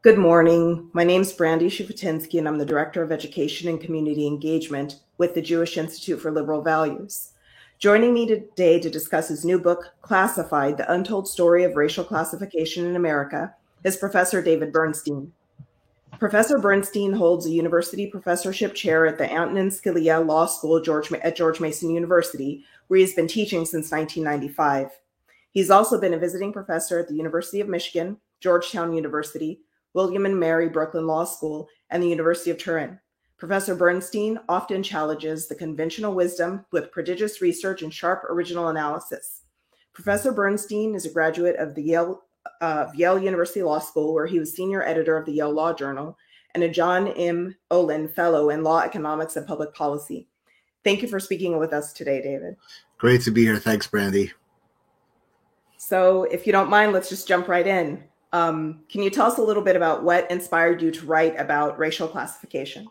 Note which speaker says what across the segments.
Speaker 1: Good morning. My name is Brandy Shufutinsky, and I'm the Director of Education and Community Engagement with the Jewish Institute for Liberal Values. Joining me today to discuss his new book, Classified: The Untold Story of Racial Classification in America, is Professor David Bernstein. Professor Bernstein holds a university professorship chair at the Antonin Scalia Law School at George Mason University, where he's been teaching since 1995. He's also been a visiting professor at the University of Michigan, Georgetown University, William and Mary Brooklyn Law School, and the University of Turin. Professor Bernstein often challenges the conventional wisdom with prodigious research and sharp original analysis. Professor Bernstein is a graduate of the Yale University Law School, where he was senior editor of the Yale Law Journal, and a John M. Olin Fellow in Law, Economics, and Public Policy. Thank you for speaking with us today, David.
Speaker 2: Great to be here. Thanks, Brandy.
Speaker 1: So if you don't mind, let's just jump right in. Can you tell us a little bit about what inspired you to write about racial classification?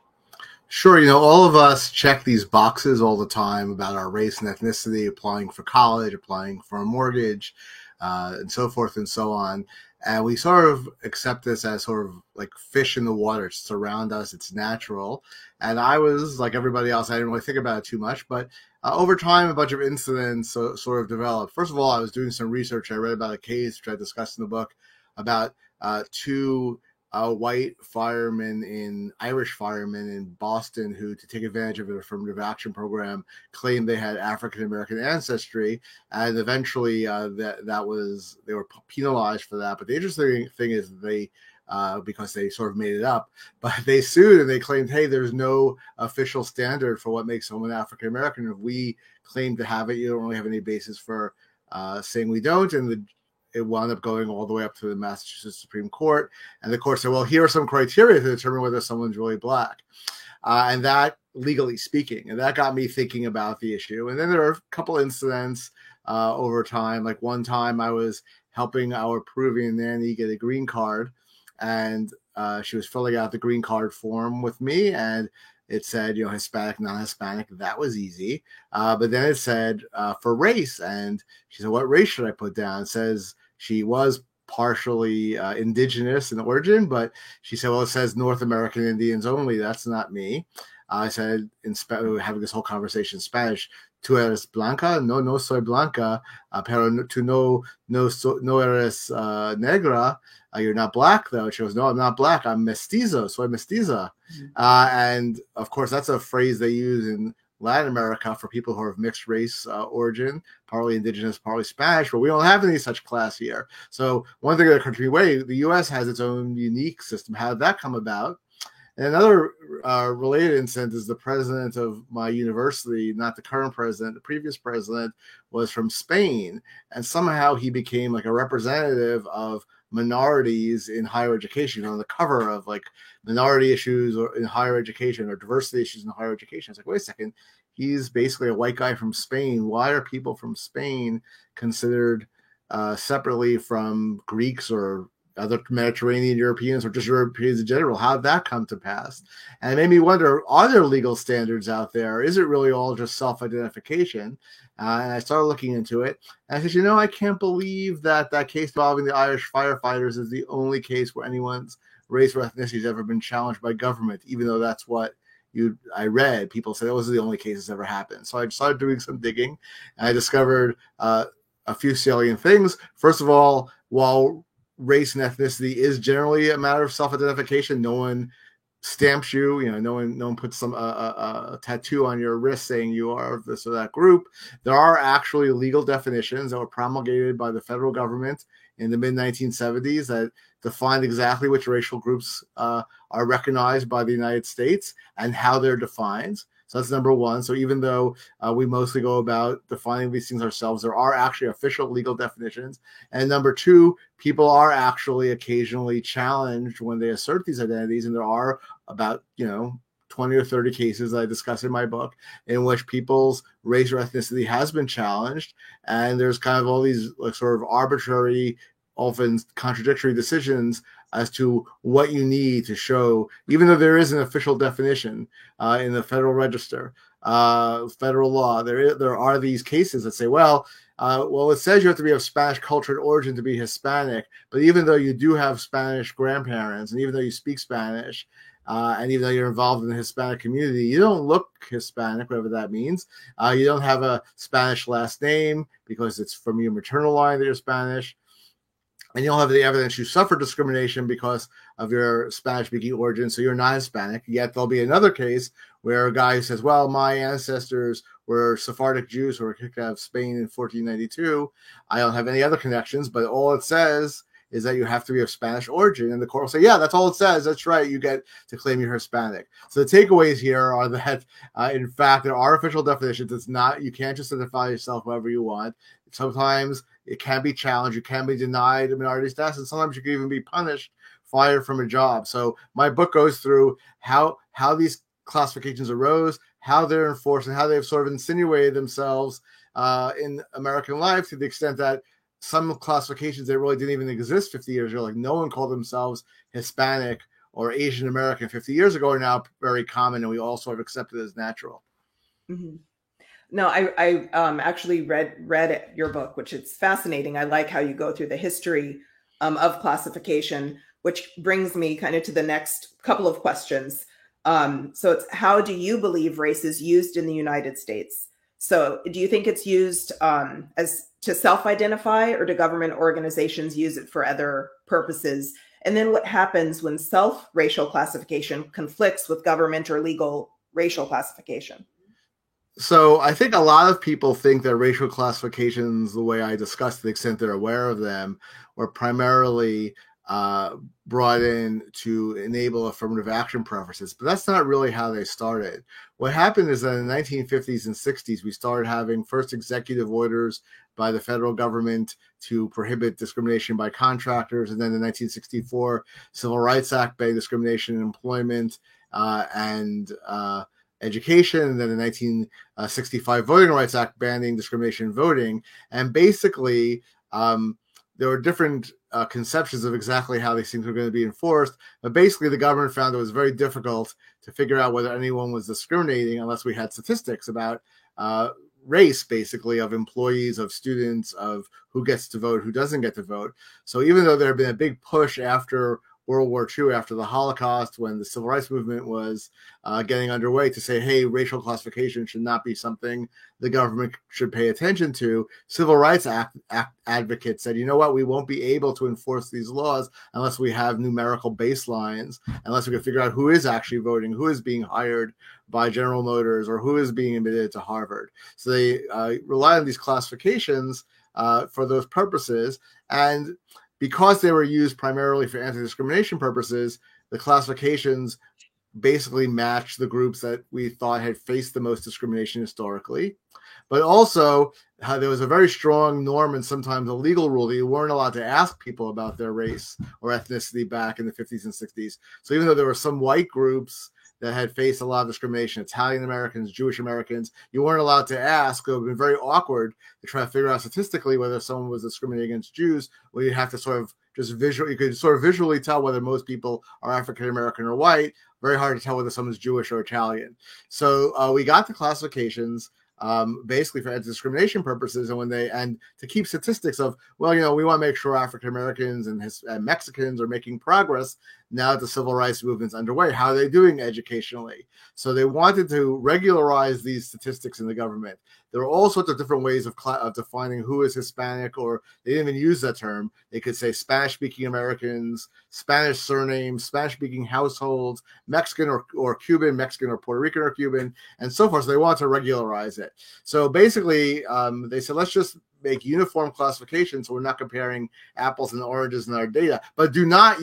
Speaker 2: Sure. All of us check these boxes all the time about our race and ethnicity, applying for college, applying for a mortgage, and so forth and so on. And we sort of accept this as sort of like fish in the water. It's around us. It's natural. And I was like everybody else. I didn't really think about it too much. But over time, a bunch of incidents sort of developed. First of all, I was doing some research. I read about a case, which I discussed in the book, about two white firemen, Irish firemen in Boston who, to take advantage of an affirmative action program, claimed they had African-American ancestry. And eventually they were penalized for that. But the interesting thing is they, because they sort of made it up, but they sued and they claimed, hey, there's no official standard for what makes someone African-American. If we claim to have it, you don't really have any basis for saying we don't. And it wound up going all the way up to the Massachusetts Supreme Court. And the court said, well, here are some criteria to determine whether someone's really black. And that, legally speaking, and that got me thinking about the issue. And then there are a couple incidents over time. Like one time I was helping our Peruvian nanny get a green card, and she was filling out the green card form with me, and it said, Hispanic, non-Hispanic. That was easy. But then it said for race. And she said, what race should I put down? It says she was partially indigenous in origin, but she said, well, it says North American Indians only. That's not me. I said, we were having this whole conversation in Spanish, tú eres blanca? No soy blanca, pero tú no eres negra. You're not black, though. She goes, no, I'm not black. I'm mestizo. Soy mestiza. And, of course, that's a phrase they use in Latin America for people who are of mixed race origin, partly indigenous, partly Spanish, but we don't have any such class here. So one thing that occurred to me, wait, the U.S. has its own unique system. How did that come about? And another related incident is the president of my university, not the current president, the previous president, was from Spain. And somehow he became like a representative of minorities in higher education, on the cover of like minority issues or in higher education or diversity issues in higher education. It's like, wait a second, he's basically a white guy from Spain. Why are people from Spain considered separately from Greeks or other Mediterranean Europeans or just Europeans in general? How did that come to pass? And it made me wonder, are there legal standards out there? Is it really all just self-identification? And I started looking into it. And I said, I can't believe that case involving the Irish firefighters is the only case where anyone's race or ethnicity has ever been challenged by government, even though that's what I read. People say those are the only cases ever happened. So I started doing some digging, and I discovered a few salient things. First of all, while race and ethnicity is generally a matter of self-identification, no one stamps you, no one puts a tattoo on your wrist saying you are of this or that group. There are actually legal definitions that were promulgated by the federal government in the mid-1970s that defined exactly which racial groups are recognized by the United States and how they're defined. So that's number one. So even though we mostly go about defining these things ourselves, there are actually official legal definitions. And number two, people are actually occasionally challenged when they assert these identities. And there are about, 20 or 30 cases that I discuss in my book in which people's race or ethnicity has been challenged. And there's kind of all these sort of arbitrary, often contradictory decisions as to what you need to show, even though there is an official definition in the Federal Register, federal law. There are these cases that say, well, Well, it says you have to be of Spanish cultured origin to be Hispanic, but even though you do have Spanish grandparents, and even though you speak Spanish, and even though you're involved in the Hispanic community, you don't look Hispanic, whatever that means. You don't have a Spanish last name because it's from your maternal line that you're Spanish. And you don't have the evidence you suffered discrimination because of your Spanish-speaking origin, so you're not Hispanic. Yet there'll be another case where a guy says, well, my ancestors were Sephardic Jews who were kicked out of Spain in 1492. I don't have any other connections, but all it says is that you have to be of Spanish origin. And the court will say, yeah, that's all it says. That's right. You get to claim you're Hispanic. So the takeaways here are that, in fact, there are official definitions. It's not, you can't just identify yourself however you want. Sometimes it can be challenged. You can be denied a minority status, and sometimes you can even be punished, fired from a job. So my book goes through how these classifications arose, how they're enforced, and how they've sort of insinuated themselves in American life, to the extent that some classifications that really didn't even exist 50 years ago, like no one called themselves Hispanic or Asian American 50 years ago, are now very common, and we all sort of accept it as natural.
Speaker 1: Mm-hmm. No, I actually read your book, which is fascinating. I like how you go through the history of classification, which brings me kind of to the next couple of questions. So it's, how do you believe race is used in the United States? So do you think it's used as to self-identify, or do government organizations use it for other purposes? And then what happens when self-racial classification conflicts with government or legal racial classification?
Speaker 2: So I think a lot of people think that racial classifications, the way I discussed, to the extent they're aware of them, were primarily brought in to enable affirmative action preferences, but that's not really how they started. What happened is that in the 1950s and 60s, we started having first executive orders by the federal government to prohibit discrimination by contractors, and then the 1964 Civil Rights Act banning discrimination in employment and education, and then the 1965 Voting Rights Act banning discrimination in voting. And basically, there were different conceptions of exactly how these things were going to be enforced. But basically, the government found it was very difficult to figure out whether anyone was discriminating unless we had statistics about race, basically, of employees, of students, of who gets to vote, who doesn't get to vote. So even though there had been a big push after World War II, after the Holocaust, when the civil rights movement was getting underway, to say, hey, racial classification should not be something the government should pay attention to, Civil Rights Act advocates said, you know what, we won't be able to enforce these laws unless we have numerical baselines, unless we can figure out who is actually voting, who is being hired by General Motors, or who is being admitted to Harvard. So they rely on these classifications for those purposes. And because they were used primarily for anti-discrimination purposes, the classifications basically matched the groups that we thought had faced the most discrimination historically. But also, there was a very strong norm and sometimes a legal rule that you weren't allowed to ask people about their race or ethnicity back in the 50s and 60s. So even though there were some white groups that had faced a lot of discrimination, Italian Americans, Jewish Americans, you weren't allowed to ask. It would have been very awkward to try to figure out statistically whether someone was discriminating against Jews, where you have to sort of just you could sort of visually tell whether most people are African American or white. Very hard to tell whether someone's Jewish or Italian. So we got the classifications basically for anti-discrimination purposes, and to keep statistics of, well, you know, we want to make sure African Americans and Mexicans are making progress now that the civil rights movement's underway. How are they doing educationally? So they wanted to regularize these statistics in the government. There are all sorts of different ways of defining who is Hispanic, or they didn't even use that term. They could say Spanish-speaking Americans, Spanish surnames, Spanish-speaking households, Mexican or Cuban, Mexican or Puerto Rican or Cuban, and so forth. So they want to regularize it. So basically, they said, let's just make uniform classifications so we're not comparing apples and oranges in our data. But do not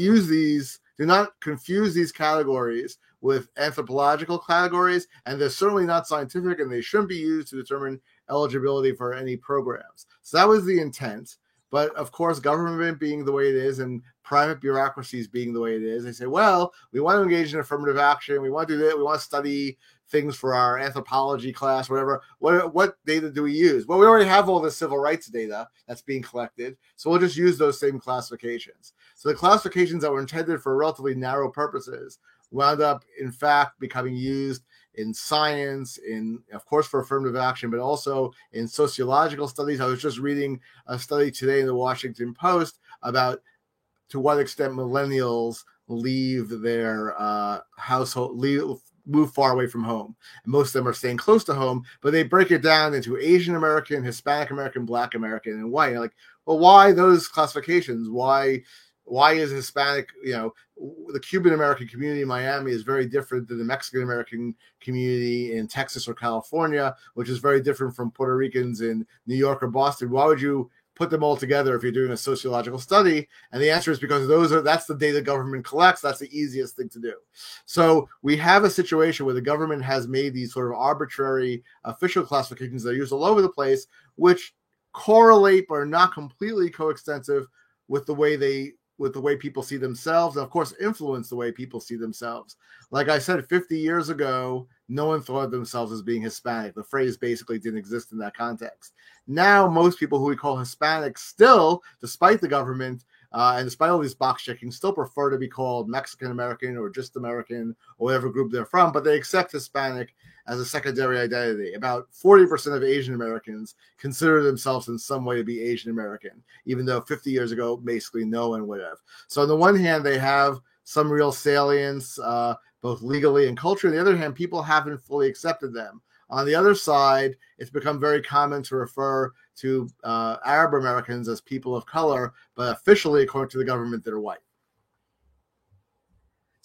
Speaker 2: confuse these categories with anthropological categories, and they're certainly not scientific, and they shouldn't be used to determine eligibility for any programs. So that was the intent. But of course, government being the way it is and private bureaucracies being the way it is, they say, well, we want to engage in affirmative action. We want to do that. We want to study things for our anthropology class, whatever. What data do we use? Well, we already have all this civil rights data that's being collected, so we'll just use those same classifications. So the classifications that were intended for relatively narrow purposes wound up, in fact, becoming used in science, of course, for affirmative action, but also in sociological studies. I was just reading a study today in the Washington Post about to what extent millennials leave their move far away from home. And most of them are staying close to home, but they break it down into Asian American, Hispanic American, Black American, and white. Like, well, why those classifications? Why is Hispanic, the Cuban American community in Miami is very different than the Mexican American community in Texas or California, which is very different from Puerto Ricans in New York or Boston. Why would you put them all together if you're doing a sociological study? And the answer is because that's the data government collects. That's the easiest thing to do. So we have a situation where the government has made these sort of arbitrary official classifications that are used all over the place, which correlate but are not completely coextensive with the way people see themselves, and of course influence the way people see themselves. Like I said, 50 years ago, no one thought of themselves as being Hispanic. The phrase basically didn't exist in that context. Now, most people who we call Hispanic still, despite the government and despite all these box checking, still prefer to be called Mexican American or just American or whatever group they're from, but they accept Hispanic as a secondary identity. About 40% of Asian Americans consider themselves in some way to be Asian American, even though 50 years ago, basically no one would have. So on the one hand, they have some real salience, both legally and culturally. On the other hand, people haven't fully accepted them. On the other side, it's become very common to refer to Arab Americans as people of color, but officially, according to the government, they're white.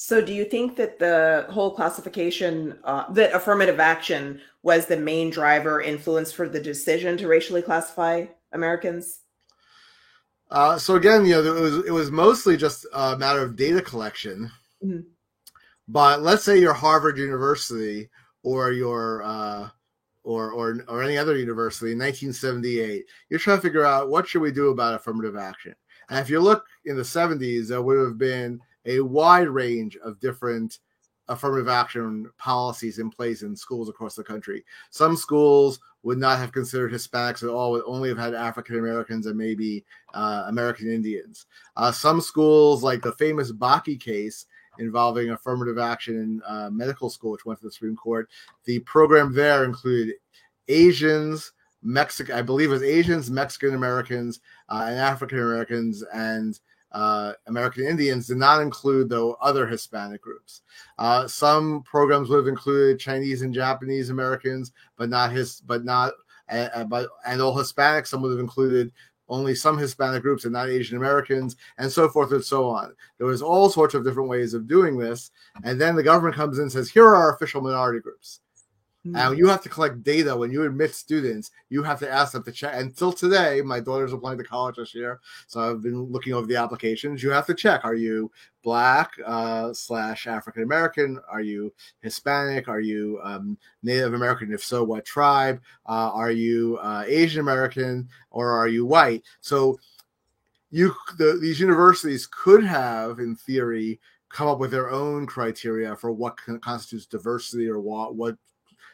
Speaker 1: So do you think that the whole classification, that affirmative action was the main driver influence for the decision to racially classify Americans?
Speaker 2: So again, it was mostly just a matter of data collection. Mm-hmm. But let's say you're Harvard University or your or any other university in 1978. You're trying to figure out what should we do about affirmative action. And if you look in the 70s, there would have been a wide range of different affirmative action policies in place in schools across the country. Some schools would not have considered Hispanics at all, would only have had African Americans and maybe American Indians. Some schools, like the famous Bakke case involving affirmative action in medical school, which went to the Supreme Court, the program there included Asians, I believe it was Asians, Mexican Americans, and African Americans, and American Indians, did not include, though, other Hispanic groups. Some programs would have included Chinese and Japanese Americans, and all Hispanics. Some would have included only some Hispanic groups and not Asian Americans, and so forth and so on. There was all sorts of different ways of doing this, and then the government comes in and says, here are our official minority groups. Now, you have to collect data. When you admit students, you have to ask them to check. Until today, my daughter's applying to college this year, so I've been looking over the applications. You have to check. Are you Black / African American? Are you Hispanic? Are you Native American? If so, what tribe? Are you Asian American? Or are you white? So these universities could have, in theory, come up with their own criteria for what constitutes diversity or what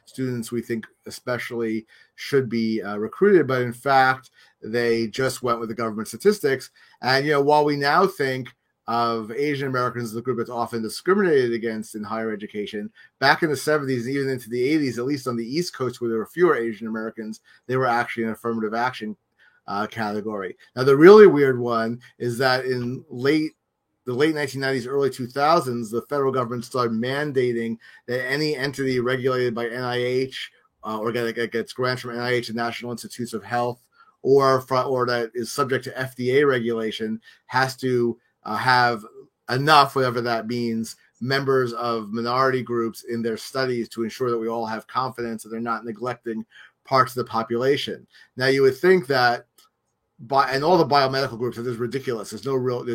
Speaker 2: students we think especially should be recruited, but in fact, they just went with the government statistics. And while we now think of Asian Americans as the group that's often discriminated against in higher education, back in the 70s and even into the 80s, at least on the East Coast where there were fewer Asian Americans, they were actually an affirmative action category. Now, the really weird one is that in the late 1990s, early 2000s, the federal government started mandating that any entity regulated by NIH or that gets grants from NIH, the National Institutes of Health, or that is subject to FDA regulation, has to have enough, whatever that means, members of minority groups in their studies to ensure that we all have confidence that they're not neglecting parts of the population. Now, you would think that and all the biomedical groups, this is ridiculous. There's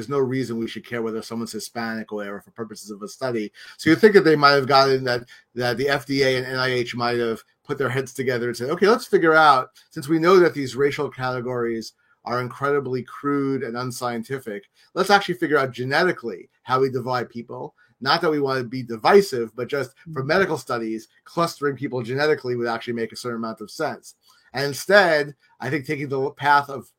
Speaker 2: no reason we should care whether someone's Hispanic or whatever for purposes of a study. So you think that they might have gotten that the FDA and NIH might have put their heads together and said, okay, let's figure out, since we know that these racial categories are incredibly crude and unscientific, let's actually figure out genetically how we divide people. Not that we want to be divisive, but just for medical studies, clustering people genetically would actually make a certain amount of sense. And instead, I think taking the path of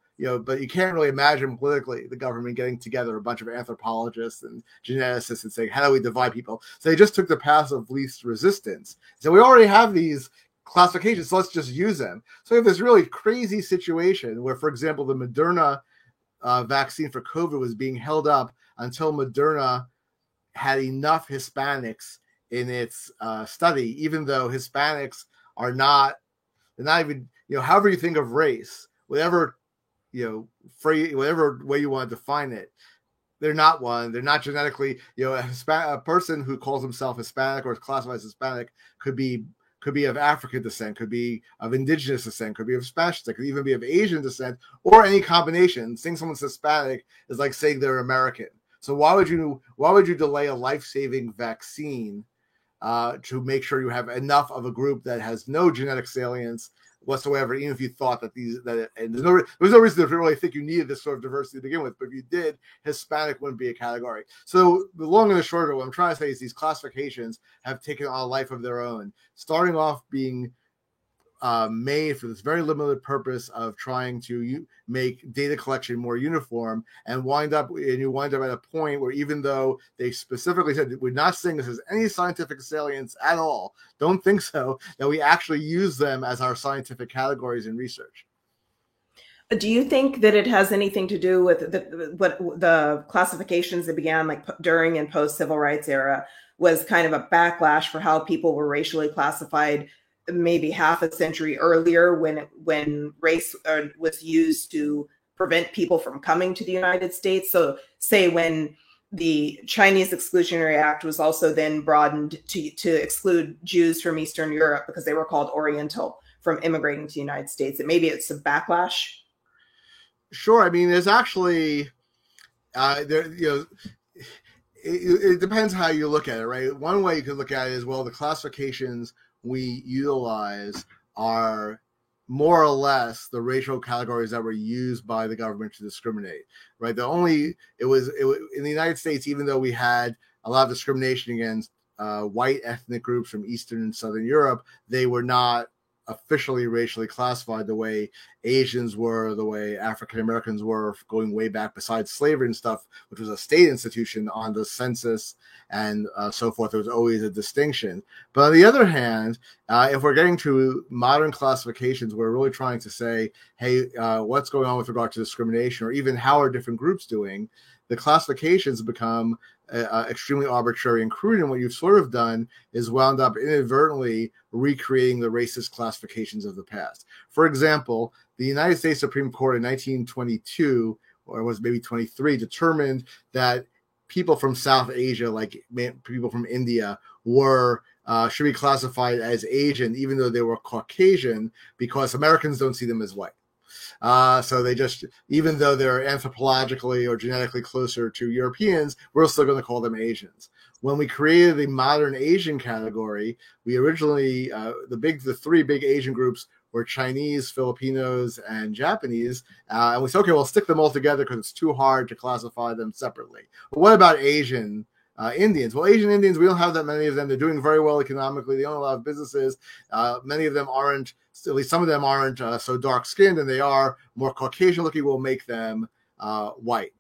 Speaker 2: but you can't really imagine politically the government getting together a bunch of anthropologists and geneticists and saying, how do we divide people? So they just took the path of least resistance. So we already have these classifications, so let's just use them. So we have this really crazy situation where, for example, the Moderna vaccine for COVID was being held up until Moderna had enough Hispanics in its study, even though Hispanics are not, they're not even, however you think of race, whatever, whatever way you want to define it, they're not one. They're not genetically, a person who calls himself Hispanic or is classified as Hispanic could be of African descent, could be of indigenous descent, could be of Spanish descent, could even be of Asian descent, or any combination. Saying someone's Hispanic is like saying they're American. So why would you delay a life-saving vaccine to make sure you have enough of a group that has no genetic salience whatsoever, even if you thought that and there's no reason to really think you needed this sort of diversity to begin with, but if you did, Hispanic wouldn't be a category. So the long and the short of what I'm trying to say is these classifications have taken on a life of their own, starting off being made for this very limited purpose of trying to make data collection more uniform, and you wind up at a point where, even though they specifically said we're not saying this has any scientific salience at all, don't think so, that we actually use them as our scientific categories in research.
Speaker 1: Do you think that it has anything to do with the classifications that began like during and post civil rights era was kind of a backlash for how people were racially classified maybe half a century earlier, when race was used to prevent people from coming to the United States? So say when the Chinese Exclusionary Act was also then broadened to exclude Jews from Eastern Europe because they were called Oriental from immigrating to the United States, and maybe it's a backlash.
Speaker 2: Sure. I mean, there's actually it depends how you look at it, right? One way you could look at it is, well, the classifications we utilize are more or less the racial categories that were used by the government to discriminate, right? It was in the United States, even though we had a lot of discrimination against white ethnic groups from Eastern and Southern Europe, they were not officially racially classified the way Asians were, the way African Americans were, going way back besides slavery and stuff, which was a state institution on the census and so forth. There was always a distinction. But on the other hand, if we're getting to modern classifications, we're really trying to say, hey, what's going on with regard to discrimination, or even how are different groups doing? The classifications become extremely arbitrary and crude, and what you've sort of done is wound up inadvertently recreating the racist classifications of the past. For example, the United States Supreme Court in 1922, or was maybe 23, determined that people from South Asia, like people from India, should be classified as Asian, even though they were Caucasian, because Americans don't see them as white. So they just, even though they're anthropologically or genetically closer to Europeans, we're still going to call them Asians. When we created the modern Asian category, we originally, the three big Asian groups were Chinese, Filipinos, and Japanese. And we said, okay, we'll stick them all together because it's too hard to classify them separately. But what about Asian Indians? Well, Asian Indians, we don't have that many of them. They're doing very well economically. They own a lot of businesses. Many of them aren't, at least some of them aren't so dark skinned, and they are more Caucasian looking. Will make them white,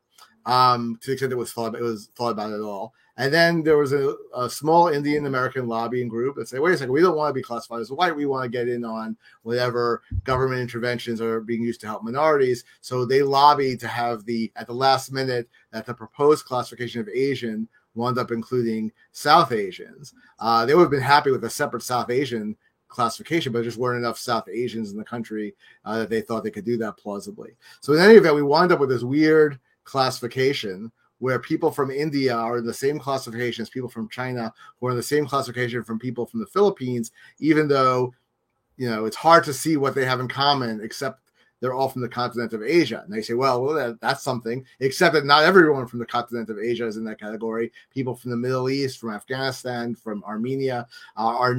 Speaker 2: to the extent it was thought about at all. And then there was a small Indian American lobbying group that said, wait a second, we don't want to be classified as white. We want to get in on whatever government interventions are being used to help minorities. So they lobbied to have at the last minute, that the proposed classification of Asian wound up including South Asians. They would have been happy with a separate South Asian classification, but there just weren't enough South Asians in the country that they thought they could do that plausibly. So in any event, we wound up with this weird classification where people from India are in the same classification as people from China, who are in the same classification from people from the Philippines, even though, it's hard to see what they have in common, except they're all from the continent of Asia. And they say, well, that's something, except that not everyone from the continent of Asia is in that category. People from the Middle East, from Afghanistan, from Armenia are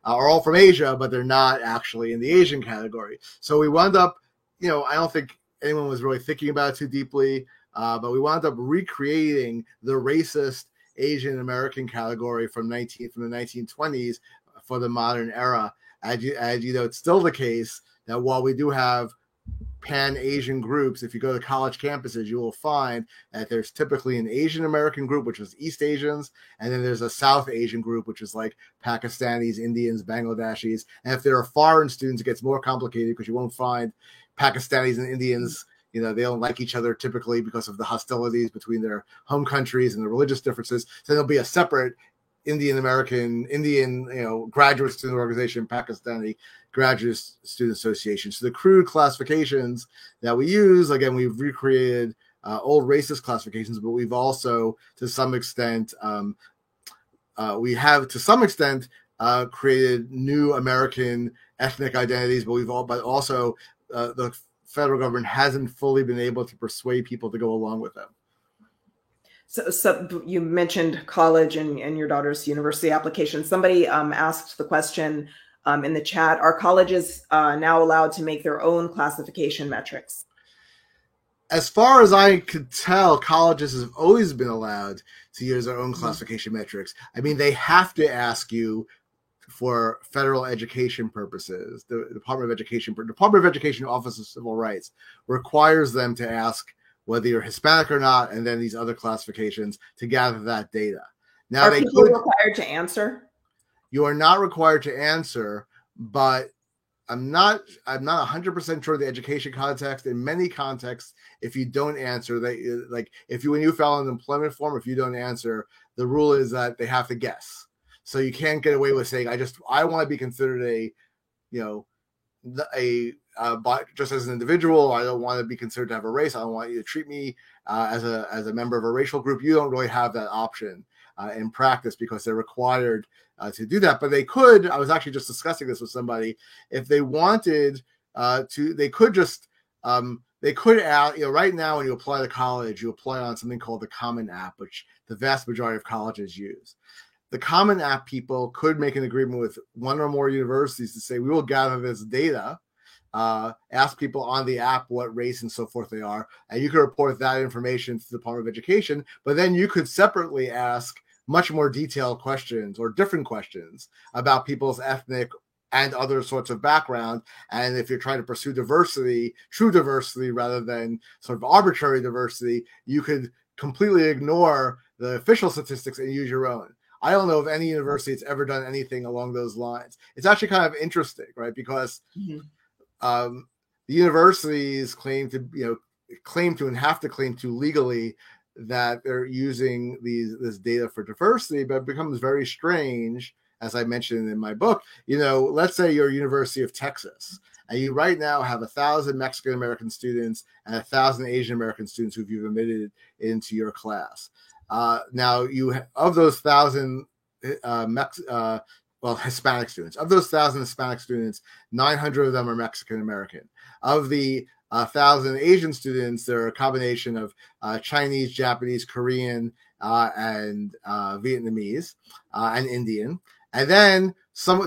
Speaker 2: all from Asia, but they're not actually in the Asian category. So we wound up, I don't think anyone was really thinking about it too deeply, but we wound up recreating the racist Asian American category from the 1920s for the modern era. As it's still the case that while we do have pan-Asian groups, if you go to college campuses, you will find that there's typically an Asian American group, which is East Asians, and then there's a South Asian group, which is like Pakistanis, Indians, Bangladeshis. And if there are foreign students, it gets more complicated because you won't find Pakistanis and Indians. You know, they don't like each other typically because of the hostilities between their home countries and the religious differences. So there'll be a separate Indian, graduate student organization, Pakistani Graduate Student Association. So the crude classifications that we use, again, we've recreated old racist classifications, but we've also, to some extent, created new American ethnic identities, but also the federal government hasn't fully been able to persuade people to go along with them.
Speaker 1: So you mentioned college and your daughter's university application. Somebody asked the question in the chat, are colleges now allowed to make their own classification metrics?
Speaker 2: As far as I could tell, colleges have always been allowed to use their own classification metrics. I mean, they have to ask you for federal education purposes. The Department of Education Office of Civil Rights requires them to ask whether you're Hispanic or not, and then these other classifications to gather that data. Now,
Speaker 1: are people required to answer?
Speaker 2: You are not required to answer, but I'm not 100% sure the education context. In many contexts, if you don't answer, when you fill out an employment form, if you don't answer, the rule is that they have to guess. So you can't get away with saying, I want to be considered just as an individual. I don't want to be considered to have a race. I don't want you to treat me as a member of a racial group. You don't really have that option in practice because they're required to do that. But they could. I was actually just discussing this with somebody. If they wanted they could add. Right now when you apply to college, you apply on something called the Common App, which the vast majority of colleges use. The Common App people could make an agreement with one or more universities to say, we will gather this data, ask people on the app what race and so forth they are, and you can report that information to the Department of Education, but then you could separately ask much more detailed questions or different questions about people's ethnic and other sorts of background. And if you're trying to pursue diversity, true diversity, rather than sort of arbitrary diversity, you could completely ignore the official statistics and use your own. I don't know of any university that's ever done anything along those lines. It's actually kind of interesting, right? Because the universities claim to and have to claim to legally that they're using this data for diversity, but it becomes very strange, as I mentioned in my book. Let's say you're University of Texas, and you right now have 1,000 Mexican American students and 1,000 Asian American students who you've admitted into your class. Now, of those 1,000 Hispanic students, 900 of them are Mexican American. Of the 1,000 Asian students, there are a combination of Chinese, Japanese, Korean, and Vietnamese and Indian. And then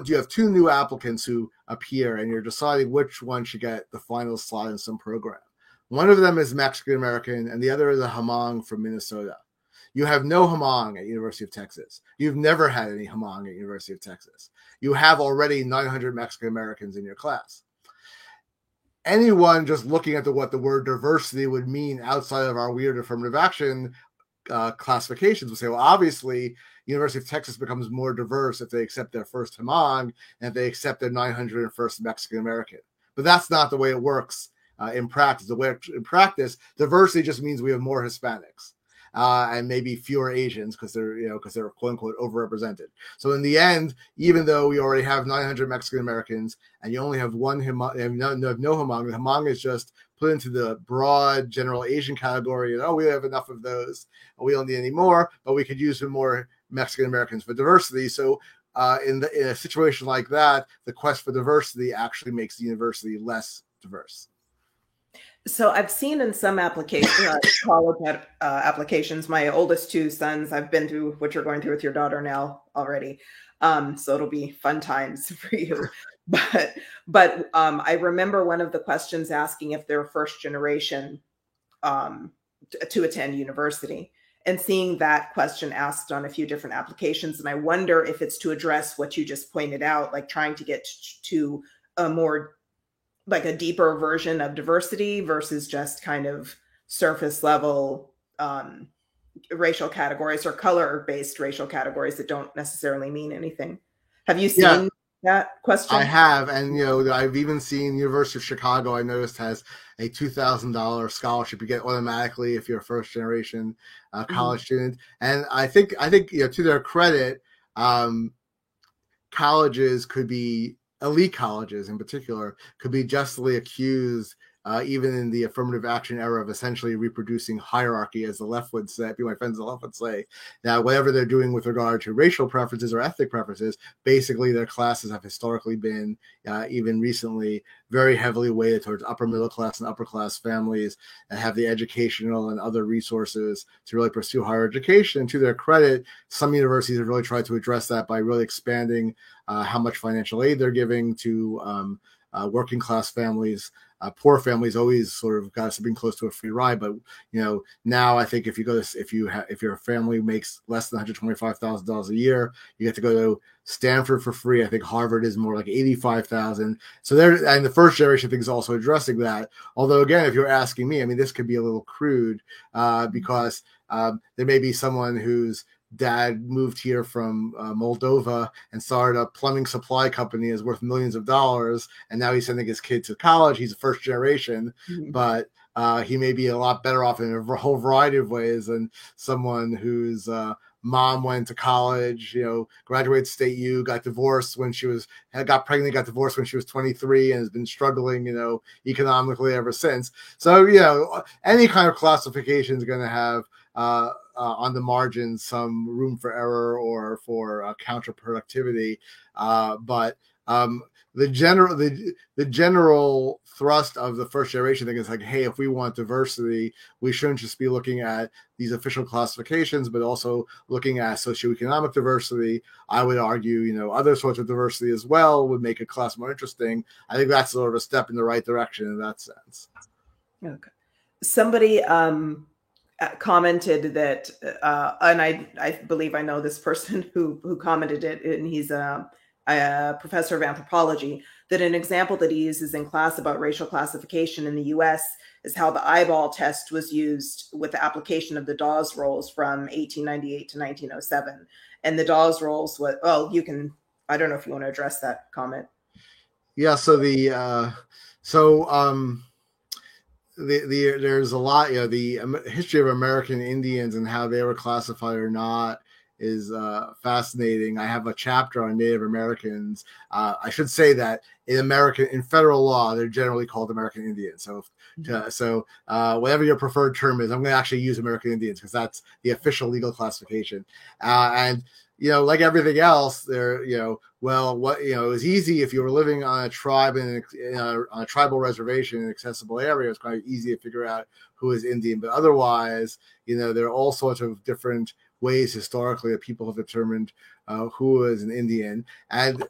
Speaker 2: you have two new applicants who appear, and you're deciding which one should get the final slot in some program. One of them is Mexican American, and the other is a Hmong from Minnesota. You have no Hmong at University of Texas. You've never had any Hmong at University of Texas. You have already 900 Mexican Americans in your class. Anyone just looking at what the word diversity would mean outside of our weird affirmative action classifications would say, well, obviously, University of Texas becomes more diverse if they accept their first Hmong and if they accept their 901st Mexican American. But that's not the way it works in practice. In practice, diversity just means we have more Hispanics. And maybe fewer Asians because they're quote unquote overrepresented. So in the end, even though we already have 900 Mexican Americans and you only have one Hmong, no Hmong, the Hmong is just put into the broad general Asian category. And we have enough of those. We don't need any more, but we could use some more Mexican Americans for diversity. So in a situation like that, the quest for diversity actually makes the university less diverse.
Speaker 1: So I've seen in some applications, college applications, my oldest two sons, I've been through what you're going through with your daughter now already. So it'll be fun times for you. But I remember one of the questions asking if they're first generation to attend university, and seeing that question asked on a few different applications. And I wonder if it's to address what you just pointed out, like trying to get to a more like a deeper version of diversity versus just kind of surface level racial categories or color based racial categories that don't necessarily mean anything. Have you
Speaker 2: Yeah,
Speaker 1: seen that
Speaker 2: I
Speaker 1: question?
Speaker 2: have, and I've even seen University of Chicago. I noticed has a $2,000 scholarship you get automatically if you're a first generation
Speaker 1: Mhm.
Speaker 2: college student. And I think to their credit, um, colleges could be elite colleges in particular could be justly accused even in the affirmative action era of essentially reproducing hierarchy, as the left would say, my friends on the left would say, that whatever they're doing with regard to racial preferences or ethnic preferences, basically their classes have historically been, even recently, very heavily weighted towards upper middle class and upper class families that have the educational and other resources to really pursue higher education. And to their credit, some universities have really tried to address that by really expanding how much financial aid they're giving to working class families. Poor families always sort of got something close to a free ride, but now I think if your family makes less than $125,000 a year, you get to go to Stanford for free. I think Harvard is more like 85,000. So there, and the first generation thing is also addressing that. Although again, if you're asking me, I mean, this could be a little crude because there may be someone whose dad moved here from Moldova and started a plumbing supply company is worth millions of dollars, and now he's sending his kid to college. He's a first generation,
Speaker 1: Mhm.
Speaker 2: but he may be a lot better off in a whole variety of ways than someone whose mom went to college, graduated State U, got divorced when got pregnant, got divorced when she was 23, and has been struggling, economically ever since. So, any kind of classification is going to have on the margins some room for error or for counterproductivity, but the general thrust of the first generation thing is like, hey, if we want diversity, we shouldn't just be looking at these official classifications, but also looking at socioeconomic diversity. I would argue, other sorts of diversity as well would make a class more interesting. I think that's sort of a step in the right direction in that sense.
Speaker 1: Okay. Somebody commented that, and I believe I know this person who commented it, and he's a professor of anthropology, that an example that he uses in class about racial classification in the US is how the eyeball test was used with the application of the Dawes rolls from 1898 to 1907. And the Dawes rolls was, well, I don't know if you want to address that comment.
Speaker 2: Yeah, so there's a lot, the history of American Indians and how they were classified or not is fascinating. I have a chapter on Native Americans. I should say that in federal law, they're generally called American Indians. So whatever your preferred term is, I'm going to actually use American Indians because that's the official legal classification. And like everything else, it was easy if you were living on a tribe on a tribal reservation in an accessible area. It's kind of easy to figure out who is Indian, but otherwise, there are all sorts of different ways historically that people have determined who is an Indian. And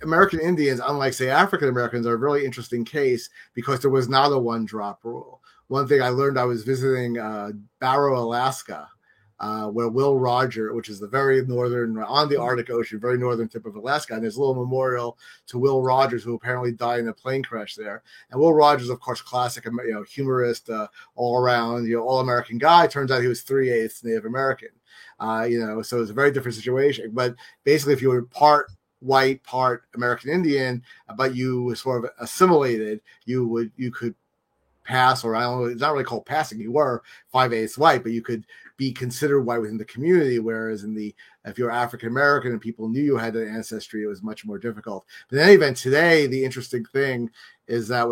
Speaker 2: American Indians, unlike say African Americans, are a really interesting case because there was not a one drop rule. One thing I learned, I was visiting Barrow, Alaska, where Will Rogers, which is the very northern, on the Arctic Ocean, very northern tip of Alaska, and there's a little memorial to Will Rogers, who apparently died in a plane crash there. And Will Rogers, of course, classic, humorist, all around, all American guy. Turns out he was 3/8 Native American. So it's a very different situation. But basically, if you were part white, part American Indian, but you were sort of assimilated, you could pass, or I don't know, it's not really called passing. You were 5/8 white, but you could be considered white within the community. Whereas if you're African American and people knew you had that ancestry, it was much more difficult. But in any event, today the interesting thing is that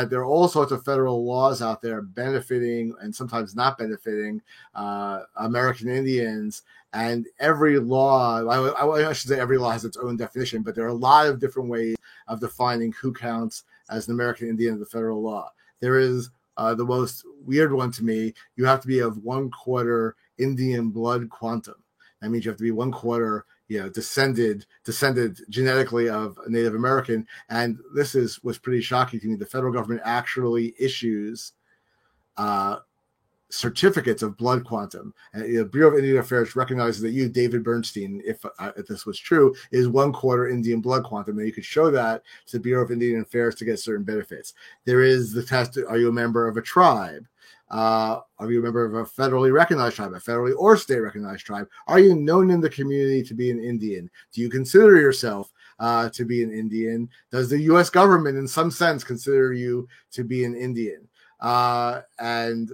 Speaker 2: there are all sorts of federal laws out there benefiting and sometimes not benefiting American Indians. And every law, I should say every law has its own definition, but there are a lot of different ways of defining who counts as an American Indian of the federal law. There is the most weird one to me. You have to be of 1/4 Indian blood quantum. That means you have to be 1/4, descended genetically of a Native American. And this was pretty shocking to me. The federal government actually issues certificates of blood quantum. And the Bureau of Indian Affairs recognizes that you, David Bernstein, if this was true, is 1/4 Indian blood quantum, and you could show that to the Bureau of Indian Affairs to get certain benefits. There is the test: are you a member of a tribe? Are you a member of a federally recognized tribe, a federally or state recognized tribe? Are you known in the community to be an Indian? Do you consider yourself to be an Indian? Does the U.S. government, in some sense, consider you to be an Indian? And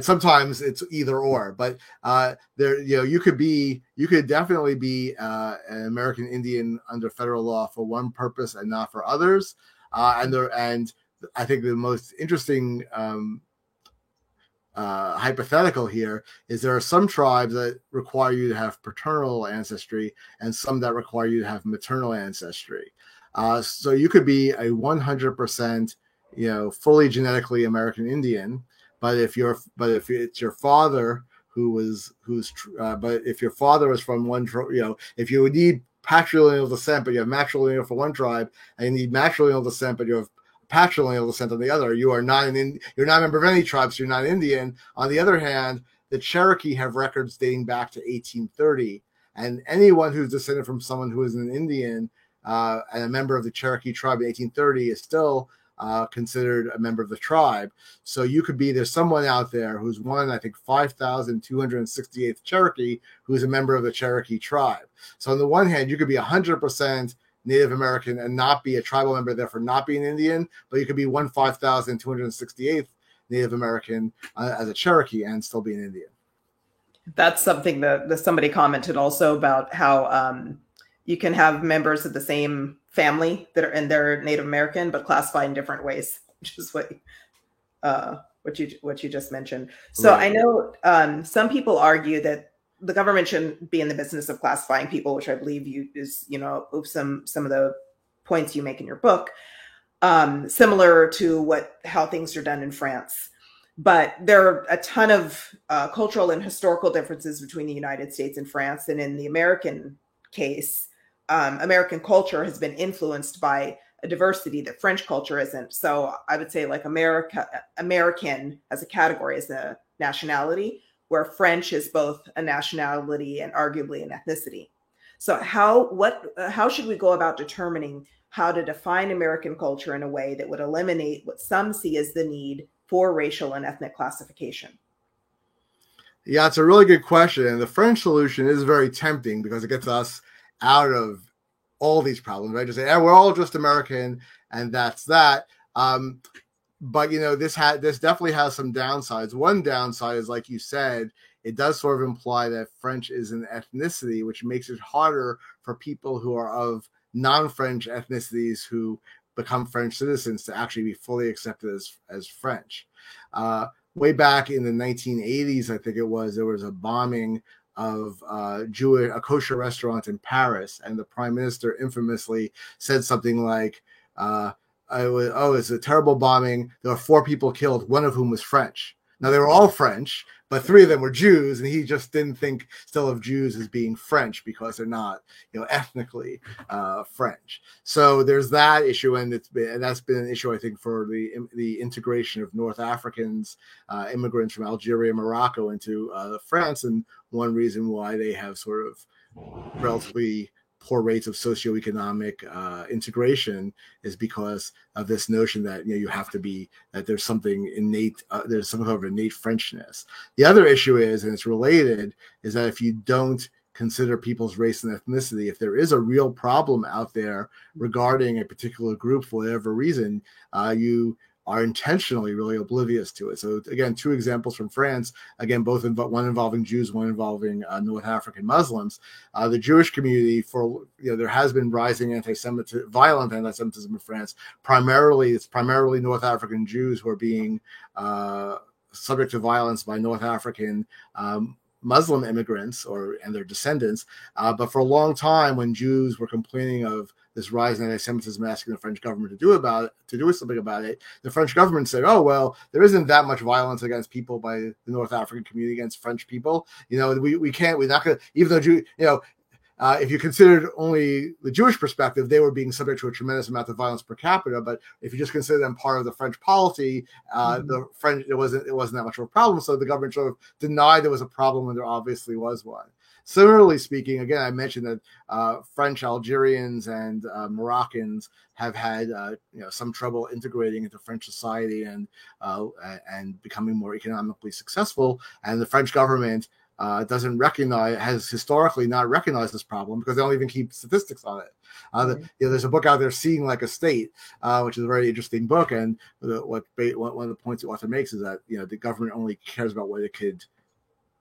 Speaker 2: sometimes it's either or, but you could definitely be an American Indian under federal law for one purpose and not for others. And I think the most interesting hypothetical here is there are some tribes that require you to have paternal ancestry and some that require you to have maternal ancestry. So you could be a 100%, fully genetically American Indian, but if it's your father but if your father was from one, if you would need patrilineal descent, but you have matrilineal for one tribe, and you need matrilineal descent, but you have patrilineal descent on the other, you're not a member of any tribe, so you're not Indian. On the other hand, the Cherokee have records dating back to 1830, and anyone who's descended from someone who is an Indian and a member of the Cherokee tribe in 1830 is still considered a member of the tribe. So there's someone out there who's one, I think, 5,268th Cherokee who's a member of the Cherokee tribe. So on the one hand, you could be 100% Native American and not be a tribal member, therefore not be an Indian, but you could be 5,268th Native American as a Cherokee and still be an Indian.
Speaker 1: That's something that somebody commented also about how you can have members of the same family that are and they're Native American, but classified in different ways, which is what you just mentioned. So right. I know some people argue that the government shouldn't be in the business of classifying people, which I believe is some of the points you make in your book, similar to how things are done in France. But there are a ton of cultural and historical differences between the United States and France. And in the American case, American culture has been influenced by a diversity that French culture isn't. So I would say American as a category is a nationality, where French is both a nationality and arguably an ethnicity. So how should we go about determining how to define American culture in a way that would eliminate what some see as the need for racial and ethnic classification?
Speaker 2: Yeah, it's a really good question. And the French solution is very tempting because it gets us out of all these problems, right? Just say, we're all just American and that's that. But this definitely has some downsides. One downside is, like you said, it does sort of imply that French is an ethnicity, which makes it harder for people who are of non-French ethnicities who become French citizens to actually be fully accepted as French. Way back in the 1980s, I think it was, there was a bombing of a kosher restaurant in Paris, and the prime minister infamously said something like, it's a terrible bombing. There were 4 people killed, one of whom was French. Now, they were all French, but 3 of them were Jews, and he just didn't think still of Jews as being French because they're not, ethnically French. So there's that issue, and that's been an issue, I think, for the integration of North Africans, immigrants from Algeria and Morocco into France, and one reason why they have sort of relatively poor rates of socioeconomic integration is because of this notion that you have to be, that there's something innate, there's some sort of innate Frenchness. The other issue is, and it's related, is that if you don't consider people's race and ethnicity, if there is a real problem out there regarding a particular group for whatever reason, you are intentionally really oblivious to it. So again, 2 examples from France, again, one involving Jews, one involving North African Muslims. The Jewish community, there has been rising violent anti-Semitism in France. It's primarily North African Jews who are being subject to violence by North African Muslim immigrants and their descendants. But for a long time, when Jews were complaining of this rise in anti-Semitism, asking the French government to do something about it, the French government said, "Oh well, there isn't that much violence against people by the North African community against French people. We're not going to, even though if you considered only the Jewish perspective, they were being subject to a tremendous amount of violence per capita. But if you just consider them part of the French polity, the French it wasn't that much of a problem. So the government sort of denied there was a problem when there obviously was one. Similarly speaking, again, I mentioned that French, Algerians, and Moroccans have had some trouble integrating into French society and becoming more economically successful. And the French government has historically not recognized this problem because they don't even keep statistics on it. There's a book out there, Seeing Like a State, which is a very interesting book. And one of the points the author makes is that the government only cares about what it could